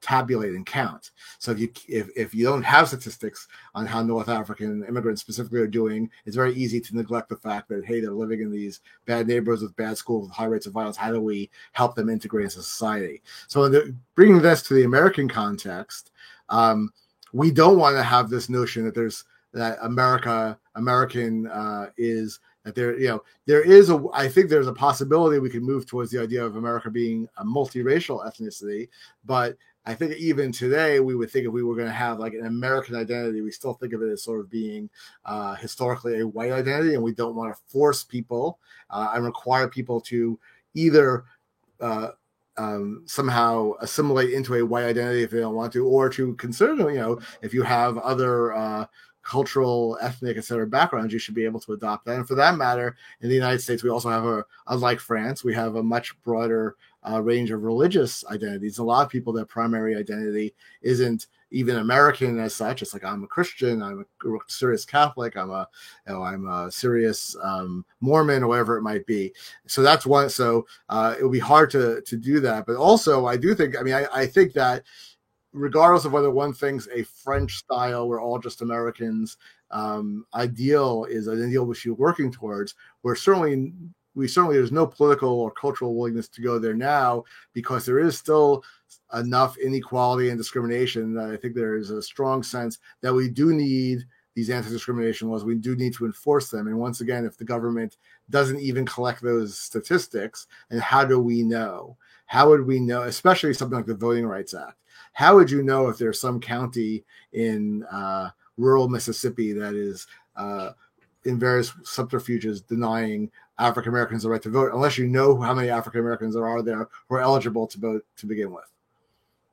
Speaker 2: tabulate and count. So if you don't have statistics on how North African immigrants specifically are doing, it's very easy to neglect the fact that, hey, they're living in these bad neighborhoods with bad schools with high rates of violence. How do we help them integrate into society? So bringing this to the American context, we don't want to have this notion that American is that I think there's a possibility we could move towards the idea of America being a multiracial ethnicity, but I think even today we would think if we were going to have like an American identity, we still think of it as sort of being historically a white identity, and we don't want to force people and require people to either somehow assimilate into a white identity if they don't want to, or to consider, if you have other cultural, ethnic, etc. backgrounds, you should be able to adopt that. And for that matter, in the United States, we also have unlike France, we have a much broader range of religious identities. A lot of people, their primary identity isn't even American as such. It's like, I'm a Christian, I'm a serious Catholic, I'm a serious Mormon, or whatever it might be. So that's one. So it would be hard to do that. But also, I do think, I think that regardless of whether one thinks a French style, we're all just Americans, ideal is an ideal which you're working towards, where certainly there's no political or cultural willingness to go there now, because there is still enough inequality and discrimination that I think there is a strong sense that we do need these anti-discrimination laws. We do need to enforce them. And once again, if the government doesn't even collect those statistics, and how do we know? How would we know, especially something like the Voting Rights Act? How would you know if there's some county in rural Mississippi that is in various subterfuges denying African Americans the right to vote, unless you know how many African Americans there are who are eligible to vote to begin with?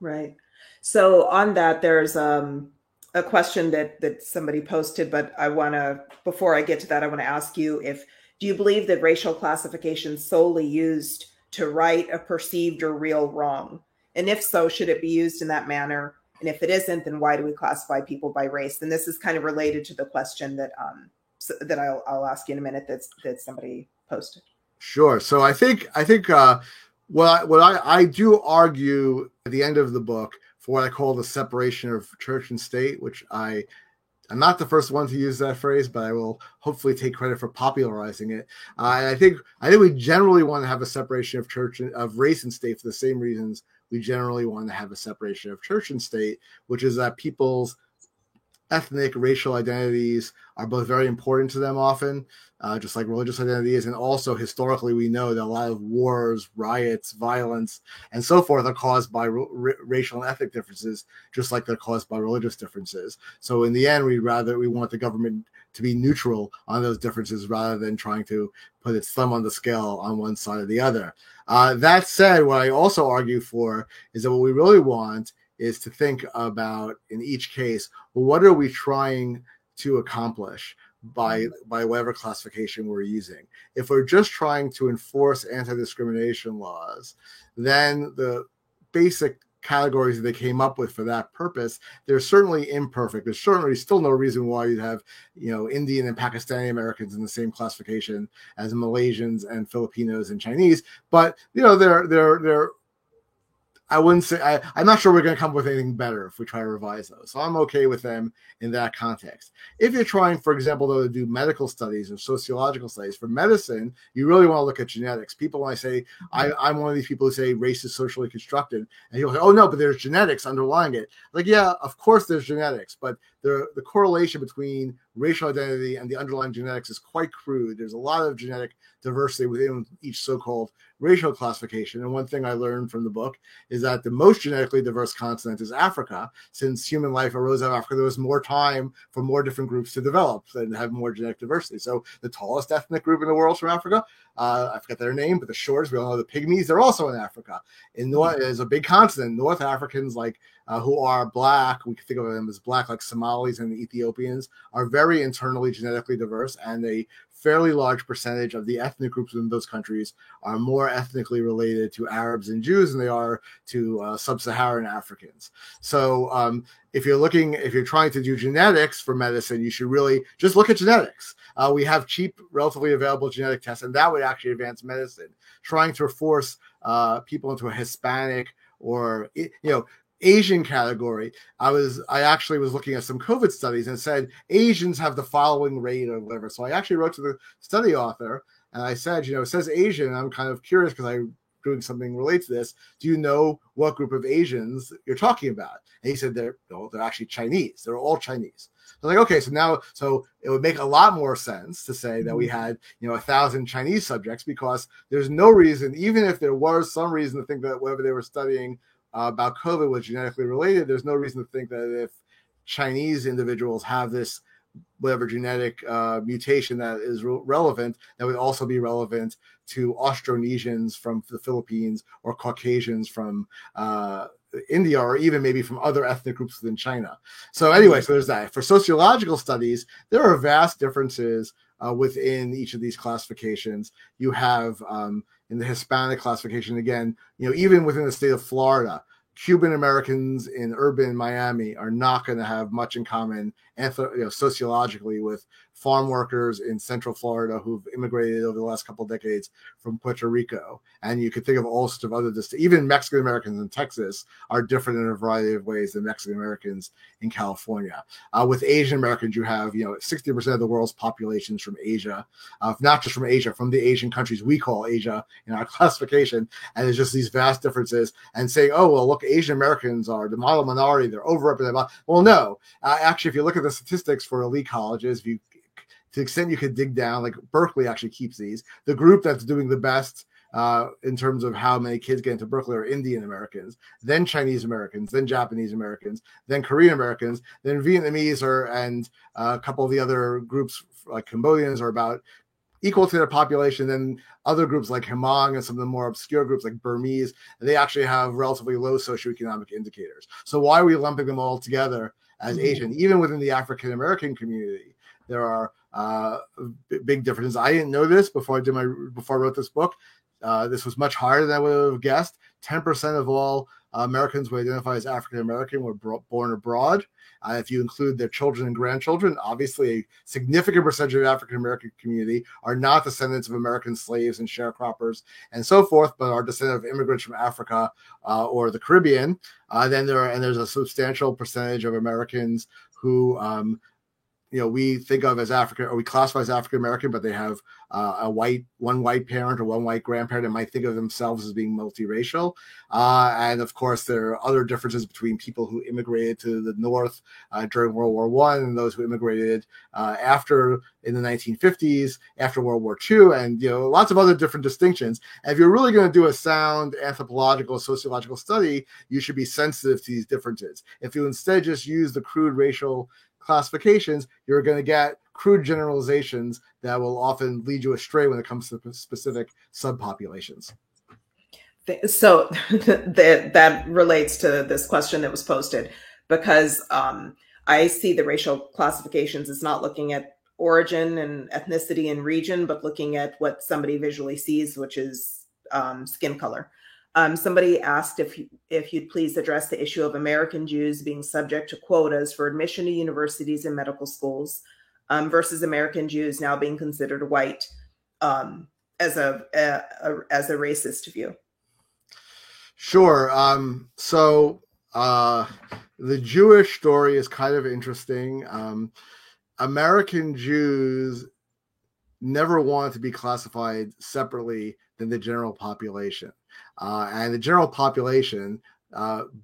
Speaker 1: Right. So on that, there's a question that somebody posted, but before I get to that, I want to ask you do you believe that racial classification is solely used to right a perceived or real wrong? And if so, should it be used in that manner? And if it isn't, then why do we classify people by race? And this is kind of related to the question that I'll ask you in a minute that somebody posted.
Speaker 2: Sure. So I think what I do argue at the end of the book for what I call the separation of church and state, which I'm not the first one to use that phrase, but I will hopefully take credit for popularizing it. And I think we generally want to have a separation of race and state for the same reasons we generally want to have a separation of church and state, which is that people's ethnic, racial identities are both very important to them often, just like religious identity is. And also historically, we know that a lot of wars, riots, violence, and so forth are caused by racial and ethnic differences, just like they're caused by religious differences. So in the end, we want the government to be neutral on those differences rather than trying to put its thumb on the scale on one side or the other. That said, what I also argue for is that what we really want is to think about, in each case, well, what are we trying to accomplish by whatever classification we're using? If we're just trying to enforce anti-discrimination laws, then the basic categories that they came up with for that purpose, they're certainly imperfect. There's certainly still no reason why you'd have, Indian and Pakistani Americans in the same classification as Malaysians and Filipinos and Chinese. But, they're I wouldn't say, I'm not sure we're going to come up with anything better if we try to revise those. So I'm okay with them in that context. If you're trying, for example, though, to do medical studies or sociological studies, for medicine, you really want to look at genetics. People, when I say, I'm one of these people who say race is socially constructed, and people say, oh no, but there's genetics underlying it. Like, yeah, of course there's genetics, but the correlation between racial identity and the underlying genetics is quite crude. There's a lot of genetic diversity within each so-called racial classification. And one thing I learned from the book is that the most genetically diverse continent is Africa. Since human life arose out of Africa, there was more time for more different groups to develop and have more genetic diversity. So the tallest ethnic group in the world is from Africa. I forget their name, but the shortest, we all know the Pygmies, they're also in Africa. There's a big continent. North Africans, like who are black, we can think of them as black, like Somalis and the Ethiopians, are very internally genetically diverse, and a fairly large percentage of the ethnic groups in those countries are more ethnically related to Arabs and Jews than they are to sub-Saharan Africans. So if you're trying to do genetics for medicine, you should really just look at genetics. We have cheap, relatively available genetic tests, and that would actually advance medicine. Trying to force people into a Hispanic or Asian category. I actually was looking at some COVID studies and said Asians have the following rate or whatever. So I actually wrote to the study author and I said, it says Asian. And I'm kind of curious because I'm doing something related to this. Do you know what group of Asians you're talking about? And he said they're actually Chinese. They're all Chinese. So I'm like, okay, so it would make a lot more sense to say that we had 1,000 Chinese subjects, because there's no reason, even if there was some reason to think that whatever they were studying about COVID was genetically related, there's no reason to think that if Chinese individuals have this whatever genetic mutation that is relevant, that would also be relevant to Austronesians from the Philippines or Caucasians from India, or even maybe from other ethnic groups within China. So anyway, so there's that. For sociological studies, there are vast differences within each of these classifications. You have in the Hispanic classification, again, even within the state of Florida, Cuban Americans in urban Miami are not going to have much in common sociologically with farm workers in Central Florida who've immigrated over the last couple of decades from Puerto Rico. And you could think of all sorts of other, even Mexican Americans in Texas are different in a variety of ways than Mexican Americans in California. With Asian Americans, you have 60% of the world's population is from Asia, not just from Asia, from the Asian countries we call Asia in our classification. And there's just these vast differences. And saying, oh, well, look, Asian Americans are the model minority, they're overrepresented. Well, no. Actually, if you look at the statistics for elite colleges, to the extent you could dig down, like Berkeley actually keeps these, the group that's doing the best in terms of how many kids get into Berkeley are Indian Americans, then Chinese Americans, then Japanese Americans, then Korean Americans, then Vietnamese and a couple of the other groups like Cambodians are about equal to their population. Then other groups like Hmong and some of the more obscure groups like Burmese, they actually have relatively low socioeconomic indicators. So why are we lumping them all together as Asian? Even within the African American community, there are big differences. I didn't know this before I wrote this book. This was much higher than I would have guessed. 10% of all Americans who identify as African American were born abroad. If you include their children and grandchildren, obviously a significant percentage of the African American community are not descendants of American slaves and sharecroppers and so forth, but are descendants of immigrants from Africa or the Caribbean. There's a substantial percentage of Americans who we think of as African, or we classify as African American, but they have one white parent or one white grandparent and might think of themselves as being multiracial. And of course, there are other differences between people who immigrated to the North during World War I and those who immigrated after in the 1950s, after World War II, and lots of other different distinctions. And if you're really going to do a sound anthropological, sociological study, you should be sensitive to these differences. If you instead just use the crude racial classifications, you're going to get crude generalizations that will often lead you astray when it comes to specific subpopulations.
Speaker 1: So that relates to this question that was posted, because I see the racial classifications as not looking at origin and ethnicity and region, but looking at what somebody visually sees, which is skin color. Somebody asked if you'd please address the issue of American Jews being subject to quotas for admission to universities and medical schools versus American Jews now being considered white as a racist view.
Speaker 2: Sure. So the Jewish story is kind of interesting. American Jews never wanted to be classified separately than the general population. And the general population,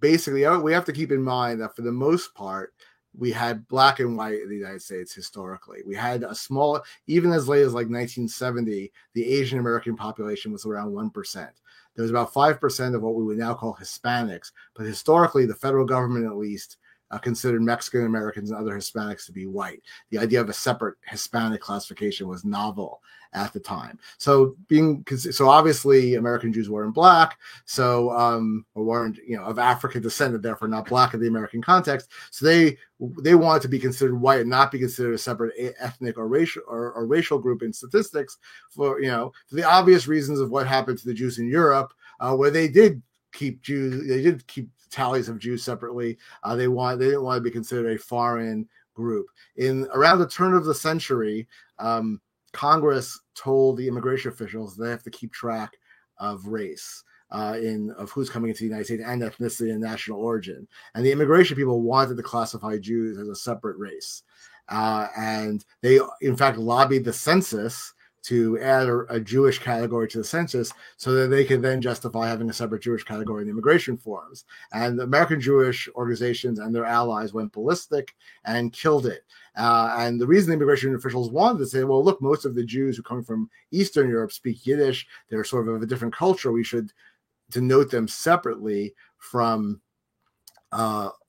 Speaker 2: basically, we have to keep in mind that for the most part, we had black and white in the United States historically. We had a small, even as late as like 1970, the Asian American population was around 1%. There was about 5% of what we would now call Hispanics, but historically, the federal government at least considered Mexican Americans and other Hispanics to be white. The idea of a separate Hispanic classification was novel at the time. So obviously American Jews weren't black, or weren't of African descent, and therefore not black in the American context. So they wanted to be considered white and not be considered a separate ethnic or racial group in statistics for the obvious reasons of what happened to the Jews in Europe, where they did keep tallies of Jews separately. They didn't want to be considered a foreign group. Around the turn of the century, Congress told the immigration officials they have to keep track of race, of who's coming into the United States, and ethnicity and national origin. And the immigration people wanted to classify Jews as a separate race. And they, in fact, lobbied the census to add a Jewish category to the census so that they could then justify having a separate Jewish category in the immigration forms. And the American Jewish organizations and their allies went ballistic and killed it. And the reason the immigration officials wanted to say, well, look, most of the Jews who come from Eastern Europe speak Yiddish. They're sort of a different culture. We should denote them separately from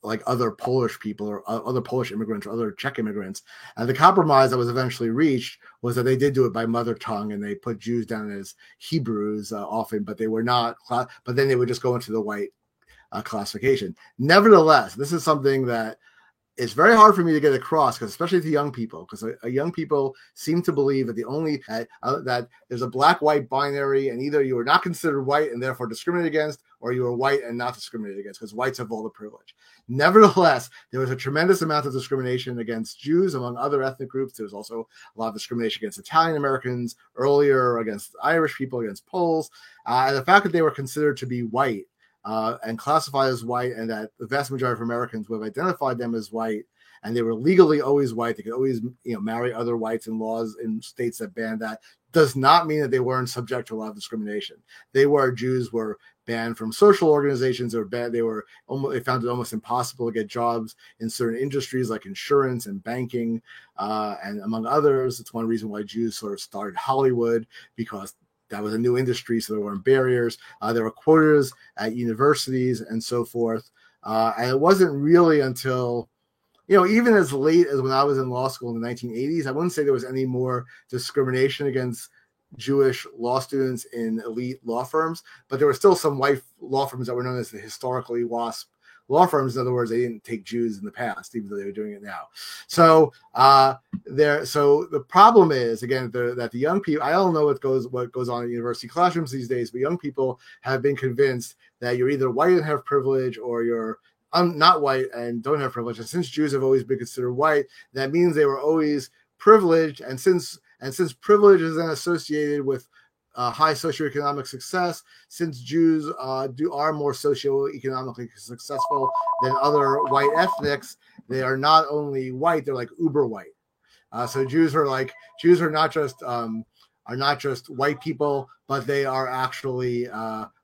Speaker 2: like other Polish people or other Polish immigrants or other Czech immigrants. And the compromise that was eventually reached was that they did do it by mother tongue, and they put Jews down as Hebrews often, but they were not, but then they would just go into the white classification. Nevertheless, this is something that it's very hard for me to get across, because especially to young people, because young people seem to believe that that there's a black-white binary, and either you are not considered white and therefore discriminated against, or you are white and not discriminated against, because whites have all the privilege. Nevertheless, there was a tremendous amount of discrimination against Jews among other ethnic groups. There was also a lot of discrimination against Italian Americans earlier, against Irish people, against Poles, and the fact that they were considered to be white and classified as white, and that the vast majority of Americans would have identified them as white, and they were legally always white. They could always, marry other whites in laws in states that banned that. Does not mean that they weren't subject to a lot of discrimination. Jews were banned from social organizations. They found it almost impossible to get jobs in certain industries like insurance and banking, and among others. It's one reason why Jews sort of started Hollywood, because that was a new industry, so there weren't barriers. There were quotas at universities and so forth. And it wasn't really until, even as late as when I was in law school in the 1980s, I wouldn't say there was any more discrimination against Jewish law students in elite law firms, but there were still some white law firms that were known as the historically WASP law firms. In other words, they didn't take Jews in the past, even though they were doing it now. So the problem is, again, that the young people, I don't know what goes on in university classrooms these days, but young people have been convinced that you're either white and have privilege, or you're not white and don't have privilege. And since Jews have always been considered white, that means they were always privileged. And since privilege is then associated with high socioeconomic success, since Jews are more socioeconomically successful than other white ethnics, they are not only white, they're like uber white. So Jews are not just white people, but they are actually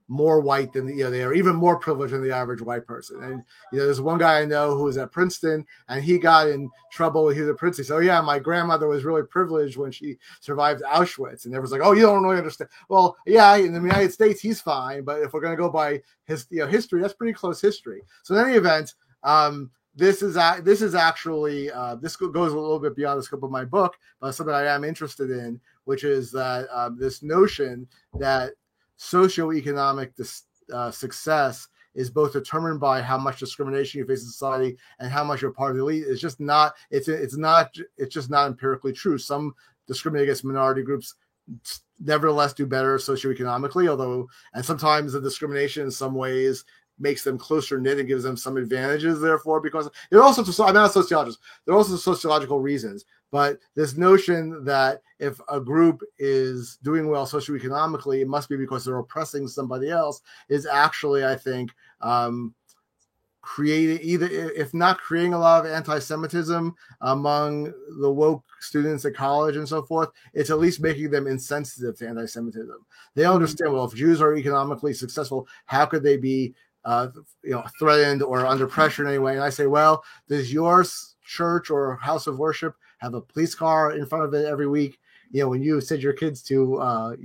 Speaker 2: more white than they are even more privileged than the average white person. And there's one guy I know who was at Princeton, and he got in trouble when he was at Princeton. So yeah, my grandmother was really privileged when she survived Auschwitz, and everyone's like, oh, you don't really understand. Well, yeah, in the United States he's fine, but if we're going to go by his history, that's pretty close history. So in any event, this goes a little bit beyond the scope of my book, but something I am interested in, which is that this notion that socioeconomic success is both determined by how much discrimination you face in society and how much you're part of the elite. It's just not. It's just not empirically true. Some discriminate against minority groups nevertheless do better socioeconomically, and sometimes the discrimination in some ways makes them closer knit and gives them some advantages. Therefore, because there are also, I'm not a sociologist, there are also sociological reasons. But this notion that if a group is doing well socioeconomically, it must be because they're oppressing somebody else is actually, I think, if not creating a lot of anti-Semitism among the woke students at college and so forth, it's at least making them insensitive to anti-Semitism. They understand, well, if Jews are economically successful, how could they be threatened or under pressure in any way. And I say, well, does your church or house of worship have a police car in front of it every week? When you send your kids to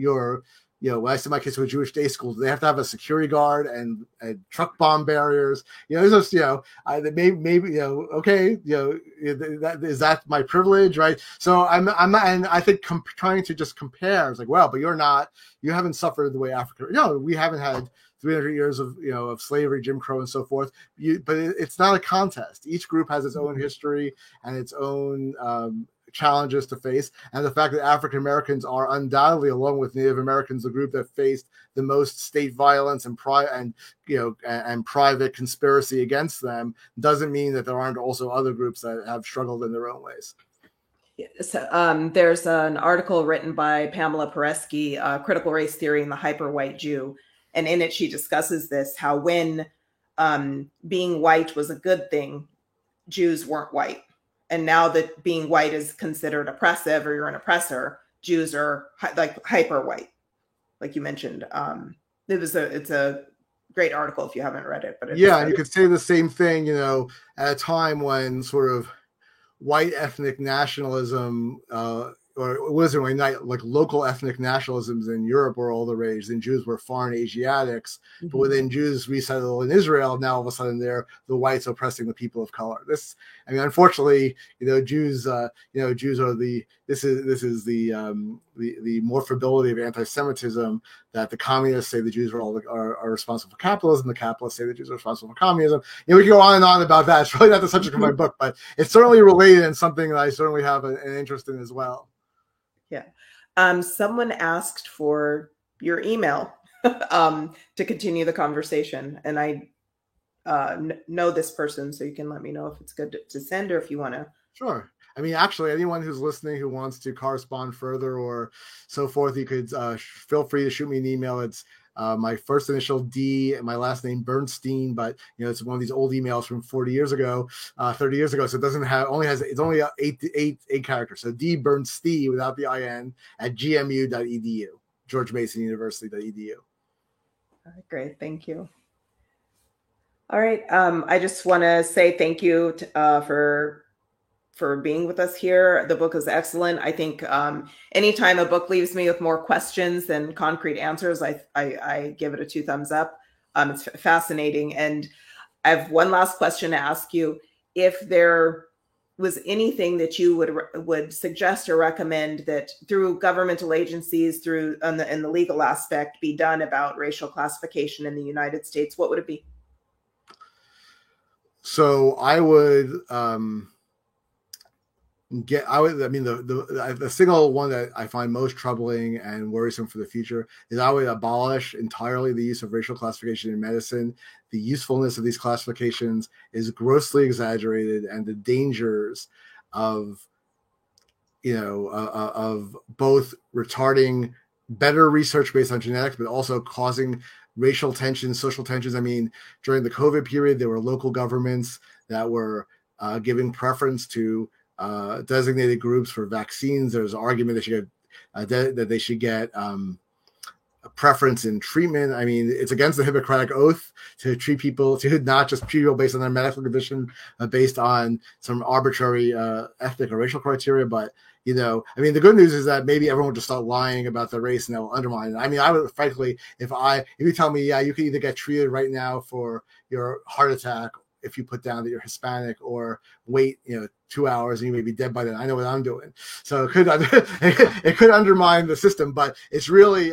Speaker 2: when I send my kids to a Jewish day school, they have to have a security guard and truck bomb barriers. It's just, maybe, okay, is that my privilege, right? So I'm not, and I think trying to just compare, it's like, well, but you haven't suffered the way Africa. We haven't had 300 years of slavery, Jim Crow, and so forth. But it's not a contest. Each group has its own history and its own challenges to face, and the fact that African Americans are undoubtedly, along with Native Americans, the group that faced the most state violence and private conspiracy against them, doesn't mean that there aren't also other groups that have struggled in their own ways.
Speaker 1: So, there's an article written by Pamela Paresky, Critical Race Theory and the Hyper-White Jew, and in it she discusses this, how when being white was a good thing, Jews weren't white. And now that being white is considered oppressive, or you're an oppressor, Jews are like hyper white, like you mentioned. It's a great article if you haven't read it. But
Speaker 2: and you could say the same thing, at a time when sort of white ethnic nationalism, or wasn't really like local ethnic nationalisms in Europe were all the rage. Then Jews were foreign Asiatics, but when Jews resettle in Israel, now all of a sudden they're the whites oppressing the people of color. Unfortunately, Jews are this is the morphability of anti-Semitism, that the communists say the Jews are responsible for capitalism, the capitalists say the Jews are responsible for communism. We can go on and on about that. It's really not the subject of my book, but it's certainly related and something that I certainly have an interest in as well.
Speaker 1: Yeah. Someone asked for your email to continue the conversation, and I know this person, so you can let me know if it's good to send or if you want to.
Speaker 2: Sure. Actually, anyone who's listening who wants to correspond further or so forth, you could feel free to shoot me an email. It's my first initial D and my last name Bernstein, but it's one of these old emails from 30 years ago. So it doesn't have it's only eight characters. So D Bernstein without the IN at gmu.edu, George Mason University.edu.
Speaker 1: All right, great, thank you. All right, I just want to say thank you for being with us here. The book is excellent. I think anytime a book leaves me with more questions than concrete answers, I give it a 2 thumbs up. It's fascinating. And I have one last question to ask you. If there was anything that you would suggest or recommend that through governmental agencies, in the legal aspect, be done about racial classification in the United States, what would it be?
Speaker 2: So I would... the single one that I find most troubling and worrisome for the future is I would abolish entirely the use of racial classification in medicine. The usefulness of these classifications is grossly exaggerated, and the dangers of both retarding better research based on genetics, but also causing racial tensions, social tensions. During the COVID period, there were local governments that were giving preference to designated groups for vaccines. There's an argument that they should get a preference in treatment. It's against the Hippocratic Oath to not just treat people based on their medical condition, based on some arbitrary ethnic or racial criteria. But the good news is that maybe everyone will just start lying about their race, and that will undermine it. I would, frankly, if you tell me, you can either get treated right now for your heart attack if you put down that you're Hispanic, or wait, 2 hours and you may be dead by then. I know what I'm doing. So it could undermine the system, but it's really,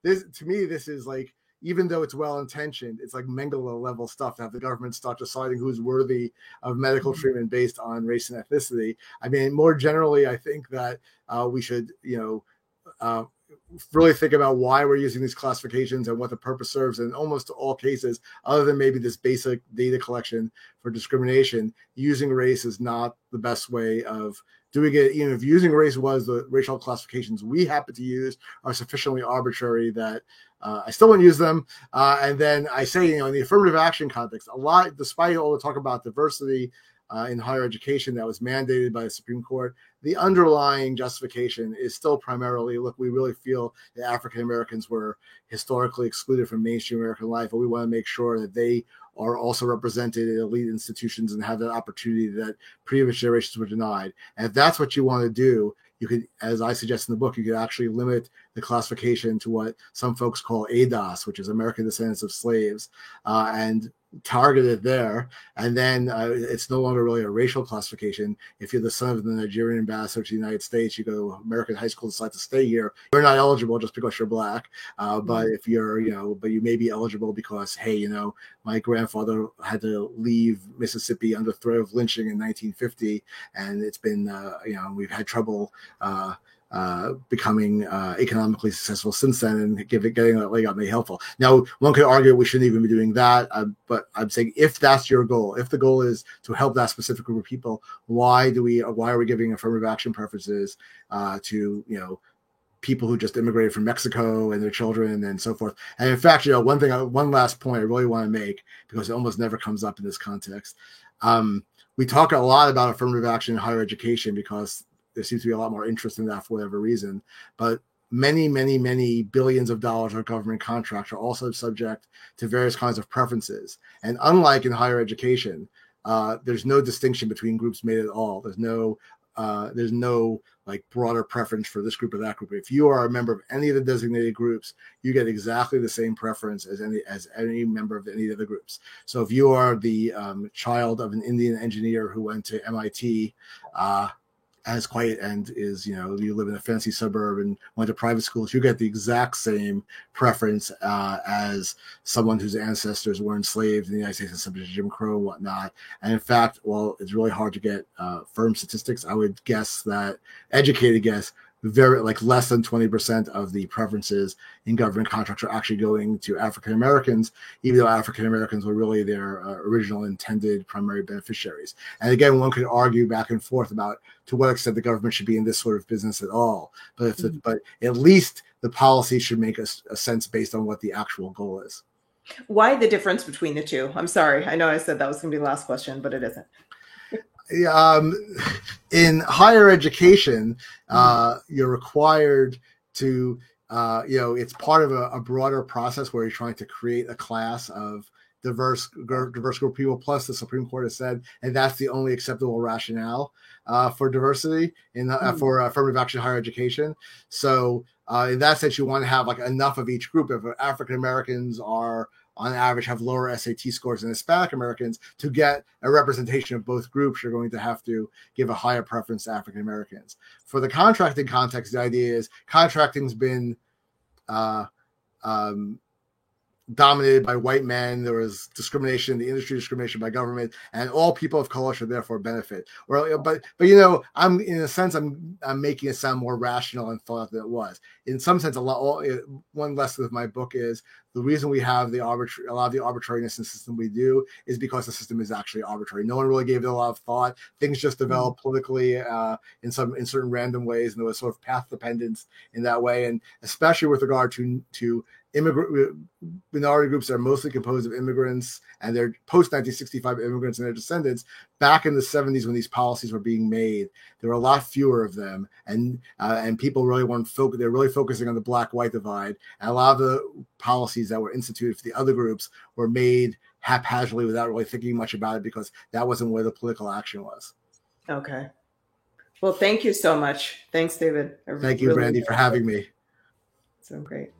Speaker 2: this is like, even though it's well-intentioned, it's like Mengele level stuff to have the government start deciding who's worthy of medical treatment based on race and ethnicity. More generally, I think that we should, really think about why we're using these classifications and what the purpose serves. In almost all cases, other than maybe this basic data collection for discrimination, using race is not the best way of doing it. If using race was the racial classifications we happen to use are sufficiently arbitrary that I still wouldn't use them. And then I say, in the affirmative action context, a lot, despite all the talk about diversity, in higher education that was mandated by the Supreme Court, the underlying justification is still primarily, look, we really feel that African Americans were historically excluded from mainstream American life, but we want to make sure that they are also represented in elite institutions and have that opportunity that previous generations were denied. And if that's what you want to do, you could, as I suggest in the book, you could actually limit the classification to what some folks call ADOS, which is American Descendants of Slaves, and target it there. And then it's no longer really a racial classification. If you're the son of the Nigerian ambassador to the United States, you go to American high school, decide to stay here, you're not eligible just because you're black. But if you're, but you may be eligible because, hey, my grandfather had to leave Mississippi under threat of lynching in 1950, and it's been, we've had trouble becoming economically successful since then, and getting that leg up may be helpful. Now, one could argue we shouldn't even be doing that, but I'm saying if that's your goal, if the goal is to help that specific group of people, why are we giving affirmative action preferences to people who just immigrated from Mexico and their children and so forth? And in fact, one last point I really want to make, because it almost never comes up in this context. We talk a lot about affirmative action in higher education because there seems to be a lot more interest in that for whatever reason. But many, many, many billions of dollars of government contracts are also subject to various kinds of preferences. And unlike in higher education, there's no distinction between groups made at all. There's no like broader preference for this group or that group. If you are a member of any of the designated groups, you get exactly the same preference as any member of any of the groups. So if you are the child of an Indian engineer who went to MIT, and is, you live in a fancy suburb and went to private schools, you get the exact same preference as someone whose ancestors were enslaved in the United States and subject to Jim Crow and whatnot. And in fact, while it's really hard to get firm statistics, I would guess that, educated guess, very less than 20% of the preferences in government contracts are actually going to African Americans, even though African Americans were really their original intended primary beneficiaries. And again, one could argue back and forth about to what extent the government should be in this sort of business at all. But but at least the policy should make a sense based on what the actual goal is.
Speaker 1: Why the difference between the two? I'm sorry. I know I said that was going to be the last question, but it isn't.
Speaker 2: In higher education, you're required to, it's part of a broader process where you're trying to create a class of diverse group of people. Plus, the Supreme Court has said, and that's the only acceptable rationale for diversity for affirmative action in higher education. So, in that sense, you want to have enough of each group. If African Americans are on average have lower SAT scores than Hispanic Americans, to get a representation of both groups, you're going to have to give a higher preference to African Americans. For the contracting context, the idea is contracting's been dominated by white men. There was discrimination, the industry discrimination by government, and all people of color should therefore benefit. But I'm in a sense I'm making it sound more rational and thought than it was. In some sense, one lesson of my book is the reason we have a lot of the arbitrariness in the system we do is because the system is actually arbitrary. No one really gave it a lot of thought. Things just developed politically in certain random ways, and there was sort of path dependence in that way. And especially with regard to minority groups that are mostly composed of immigrants, and they're post-1965 immigrants and their descendants. Back in the 70s, when these policies were being made, there were a lot fewer of them, and people really they're really focusing on the black-white divide. And a lot of the policies that were instituted for the other groups were made haphazardly without really thinking much about it, because that wasn't where the political action was.
Speaker 1: Okay. Well, thank you so much. Thanks, David.
Speaker 2: Thank you, Brandy, for having me.
Speaker 1: So great.